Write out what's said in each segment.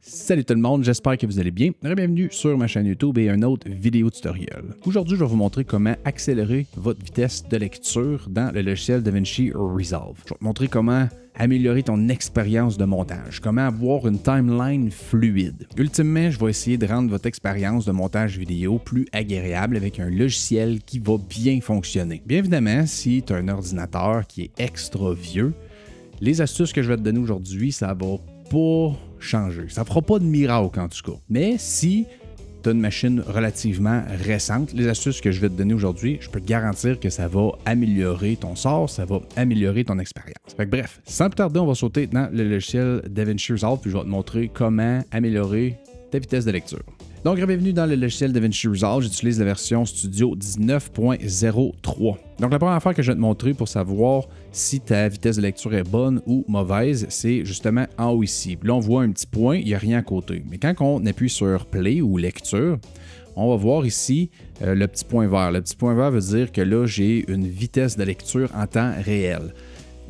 Salut tout le monde, j'espère que vous allez bien. Bienvenue sur ma chaîne YouTube et un autre vidéo tutoriel. Aujourd'hui, je vais vous montrer comment accélérer votre vitesse de lecture dans le logiciel DaVinci Resolve. Je vais te montrer comment améliorer ton expérience de montage, comment avoir une timeline fluide. Ultimement, je vais essayer de rendre votre expérience de montage vidéo plus agréable avec un logiciel qui va bien fonctionner. Bien évidemment, si tu as un ordinateur qui est extra vieux, les astuces que je vais te donner aujourd'hui, ça va pas changer. Ça ne fera pas de miracle en tout cas. Mais si tu as une machine relativement récente, les astuces que je vais te donner aujourd'hui, je peux te garantir que ça va améliorer ton sort, ça va améliorer ton expérience. Fait que bref, sans plus tarder, on va sauter dans le logiciel DaVinci Resolve puis je vais te montrer comment améliorer ta vitesse de lecture. Donc, bienvenue dans le logiciel DaVinci Resolve. J'utilise la version Studio 19.03. Donc, la première affaire que je vais te montrer pour savoir si ta vitesse de lecture est bonne ou mauvaise, c'est justement en haut ici. Là, on voit un petit point, il n'y a rien à côté. Mais quand on appuie sur Play ou Lecture, on va voir ici le petit point vert. Le petit point vert veut dire que là, j'ai une vitesse de lecture en temps réel.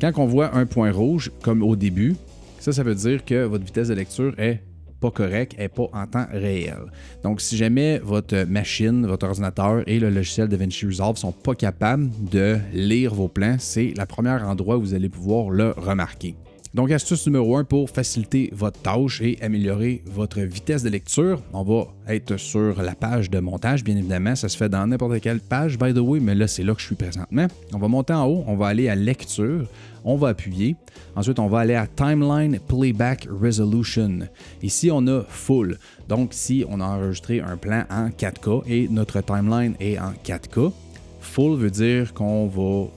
Quand on voit un point rouge, comme au début, ça veut dire que votre vitesse de lecture est pas correct, n'est pas en temps réel. Donc, si jamais votre machine, votre ordinateur et le logiciel DaVinci Resolve ne sont pas capables de lire vos plans, c'est le premier endroit où vous allez pouvoir le remarquer. Donc, astuce numéro 1 pour faciliter votre tâche et améliorer votre vitesse de lecture. On va être sur la page de montage, bien évidemment. Ça se fait dans n'importe quelle page, by the way, mais là, c'est là que je suis présentement. On va monter en haut, on va aller à Lecture, on va appuyer. Ensuite, on va aller à Timeline Playback Resolution. Ici, on a Full. Donc, si on a enregistré un plan en 4K et notre timeline est en 4K, Full veut dire qu'on va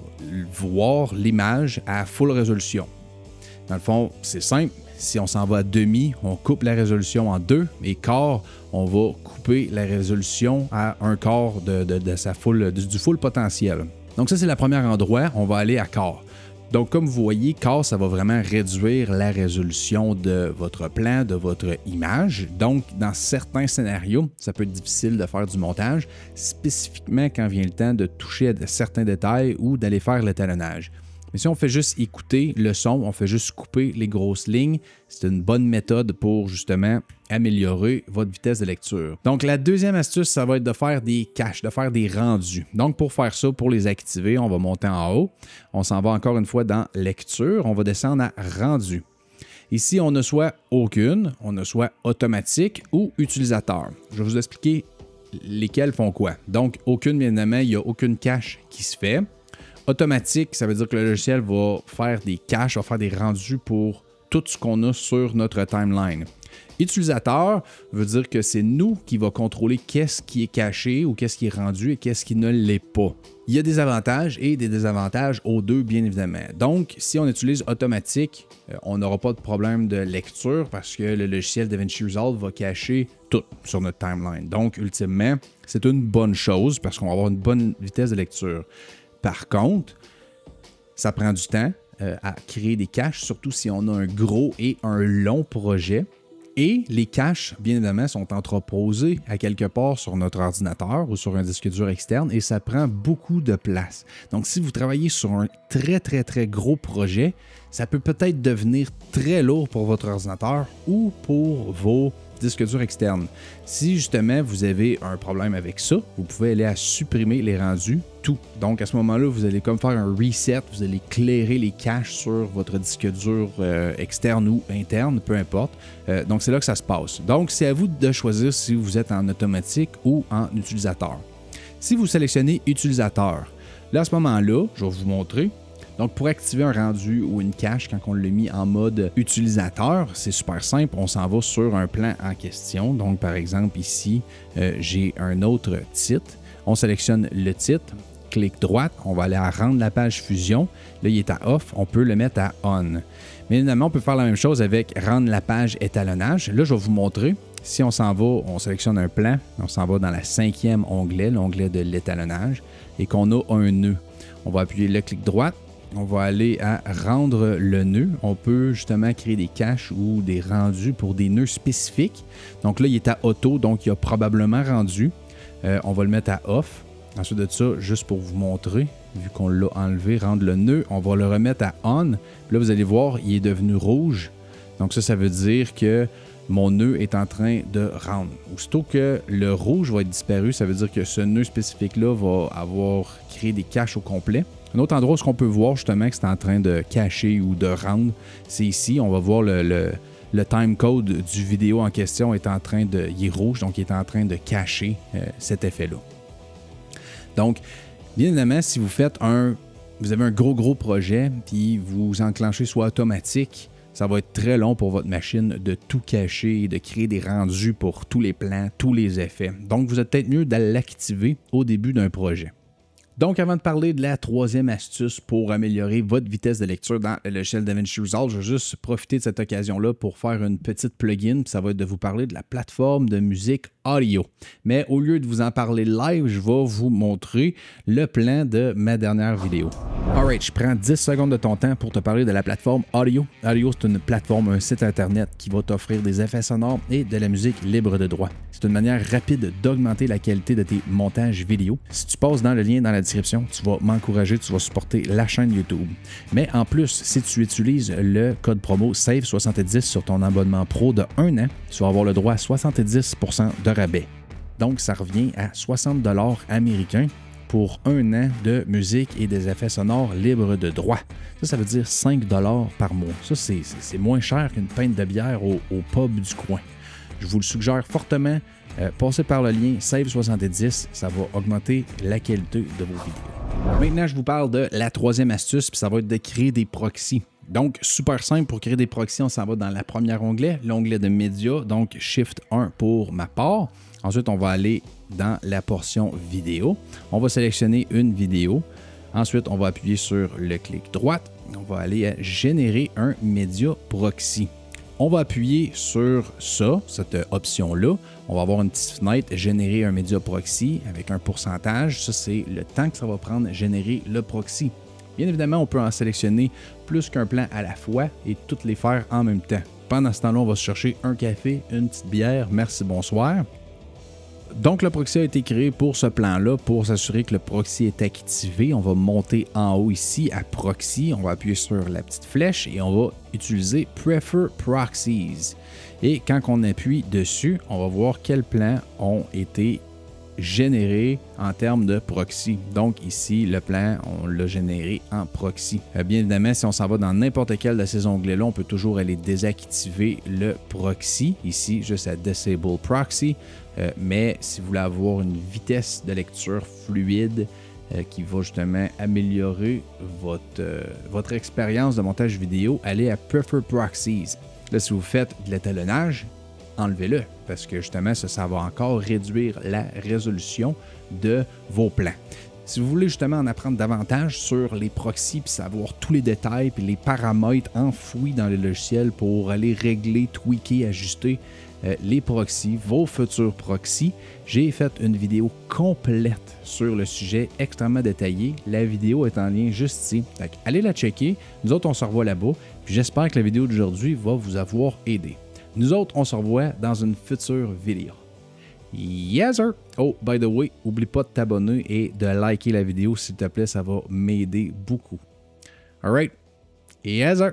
voir l'image à full résolution. Dans le fond, c'est simple. Si on s'en va à demi, on coupe la résolution en deux. Et quart, on va couper la résolution à un quart de sa du full potentiel. Donc ça, c'est le premier endroit. On va aller à quart. Donc comme vous voyez, quart, ça va vraiment réduire la résolution de votre plan, de votre image. Donc dans certains scénarios, ça peut être difficile de faire du montage, spécifiquement quand vient le temps de toucher à certains détails ou d'aller faire l'étalonnage. Mais si on fait juste écouter le son, on fait juste couper les grosses lignes, c'est une bonne méthode pour justement améliorer votre vitesse de lecture. Donc la deuxième astuce, ça va être de faire des caches, de faire des rendus. Donc pour faire ça, pour les activer, on va monter en haut. On s'en va encore une fois dans Lecture, on va descendre à Rendu. Ici, on a soit aucune, on a soit automatique ou utilisateur. Je vais vous expliquer lesquels font quoi. Donc aucune, bien évidemment, il n'y a aucune cache qui se fait. Automatique, ça veut dire que le logiciel va faire des caches, va faire des rendus pour tout ce qu'on a sur notre timeline. Utilisateur veut dire que c'est nous qui va contrôler qu'est-ce qui est caché ou qu'est-ce qui est rendu et qu'est-ce qui ne l'est pas. Il y a des avantages et des désavantages aux deux, bien évidemment. Donc, si on utilise automatique, on n'aura pas de problème de lecture parce que le logiciel DaVinci Resolve va cacher tout sur notre timeline. Donc, ultimement, c'est une bonne chose parce qu'on va avoir une bonne vitesse de lecture. Par contre, ça prend du temps à créer des caches, surtout si on a un gros et un long projet. Et les caches, bien évidemment, sont entreposées à quelque part sur notre ordinateur ou sur un disque dur externe et ça prend beaucoup de place. Donc, si vous travaillez sur un très gros projet, ça peut peut-être devenir très lourd pour votre ordinateur ou pour vos disque dur externe. Si justement vous avez un problème avec ça, vous pouvez aller à supprimer les rendus, tout. Donc à ce moment-là, vous allez comme faire un reset, vous allez clairer les caches sur votre disque dur externe ou interne, peu importe. Donc c'est là que ça se passe. Donc c'est à vous de choisir si vous êtes en automatique ou en utilisateur. Si vous sélectionnez utilisateur, là à ce moment-là, je vais vous montrer. Donc, pour activer un rendu ou une cache, quand on l'a mis en mode utilisateur, c'est super simple. On s'en va sur un plan en question. Donc, par exemple, ici, j'ai un autre titre. On sélectionne le titre, clic droite, on va aller à rendre la page fusion. Là, il est à off, on peut le mettre à on. Mais évidemment, on peut faire la même chose avec rendre la page étalonnage. Là, je vais vous montrer. Si on s'en va, on sélectionne un plan, on s'en va dans la 5e onglet, l'onglet de l'étalonnage, et qu'on a un nœud. On va appuyer le clic droite. On va aller à rendre le nœud. On peut justement créer des caches ou des rendus pour des nœuds spécifiques. Donc là, il est à auto, donc il a probablement rendu. On va le mettre à off. Ensuite de ça, juste pour vous montrer, vu qu'on l'a enlevé, rendre le nœud, on va le remettre à on. Puis là, vous allez voir, il est devenu rouge. Donc ça veut dire que mon nœud est en train de rendre. Aussitôt que le rouge va être disparu, ça veut dire que ce nœud spécifique-là va avoir créé des caches au complet. Un autre endroit où on peut voir justement que c'est en train de cacher ou de rendre, c'est ici. On va voir le timecode du vidéo en question est en train de... Il est rouge, donc il est en train de cacher cet effet-là. Donc, bien évidemment, si vous avez un gros projet, puis vous enclenchez soit automatique, ça va être très long pour votre machine de tout cacher et de créer des rendus pour tous les plans, tous les effets. Donc, vous êtes peut-être mieux de l'activer au début d'un projet. Donc, avant de parler de la troisième astuce pour améliorer votre vitesse de lecture dans le logiciel DaVinci Resolve, je vais juste profiter de cette occasion-là pour faire une petite plugin, puis ça va être de vous parler de la plateforme de musique audio. Mais au lieu de vous en parler live, je vais vous montrer le plan de ma dernière vidéo. Alright, je prends 10 secondes de ton temps pour te parler de la plateforme Audio. Audio, c'est une plateforme, un site internet qui va t'offrir des effets sonores et de la musique libre de droit. C'est une manière rapide d'augmenter la qualité de tes montages vidéo. Si tu passes dans le lien dans la description, tu vas m'encourager, tu vas supporter la chaîne YouTube. Mais en plus, si tu utilises le code promo SAVE70 sur ton abonnement pro de 1 an, tu vas avoir le droit à 70% de rabais. Donc, ça revient à 60 $ américains pour 1 an de musique et des effets sonores libres de droit. Ça veut dire 5 $ par mois. Ça, c'est moins cher qu'une pinte de bière au pub du coin. Je vous le suggère fortement. Passez par le lien SAVE70, ça va augmenter la qualité de vos vidéos. Maintenant, je vous parle de la troisième astuce, puis ça va être de créer des proxys. Donc, super simple, pour créer des proxys, on s'en va dans le premier onglet, l'onglet de médias, donc Shift 1 pour ma part. Ensuite, on va aller dans la portion vidéo. On va sélectionner une vidéo. Ensuite, on va appuyer sur le clic droite. On va aller à générer un média proxy. On va appuyer sur ça, cette option-là. On va avoir une petite fenêtre « Générer un média proxy » avec un pourcentage. Ça, c'est le temps que ça va prendre à générer le proxy. Bien évidemment, on peut en sélectionner plus qu'un plan à la fois et toutes les faire en même temps. Pendant ce temps-là, on va se chercher un café, une petite bière. Merci, bonsoir. Donc, le proxy a été créé pour ce plan-là, pour s'assurer que le proxy est activé. On va monter en haut ici à Proxy. On va appuyer sur la petite flèche et on va utiliser Prefer Proxies. Et quand on appuie dessus, on va voir quels plans ont été générés en termes de proxy. Donc ici, le plan, on l'a généré en proxy. Bien évidemment, si on s'en va dans n'importe quel de ces onglets-là, on peut toujours aller désactiver le proxy. Ici, juste à Disable Proxy. Mais si vous voulez avoir une vitesse de lecture fluide qui va justement améliorer votre expérience de montage vidéo, allez à Prefer Proxies. Là, si vous faites de l'étalonnage, enlevez-le parce que justement, ça va encore réduire la résolution de vos plans. Si vous voulez justement en apprendre davantage sur les proxys puis savoir tous les détails puis les paramètres enfouis dans le logiciel pour aller régler, tweaker, ajuster les proxys, vos futurs proxys, j'ai fait une vidéo complète sur le sujet, extrêmement détaillée. La vidéo est en lien juste ici. Donc, allez la checker. Nous autres, on se revoit là-bas. Puis j'espère que la vidéo d'aujourd'hui va vous avoir aidé. Nous autres, on se revoit dans une future vidéo. Yes, sir! Oh, by the way, n'oublie pas de t'abonner et de liker la vidéo, s'il te plaît, ça va m'aider beaucoup. Alright? Yes, sir!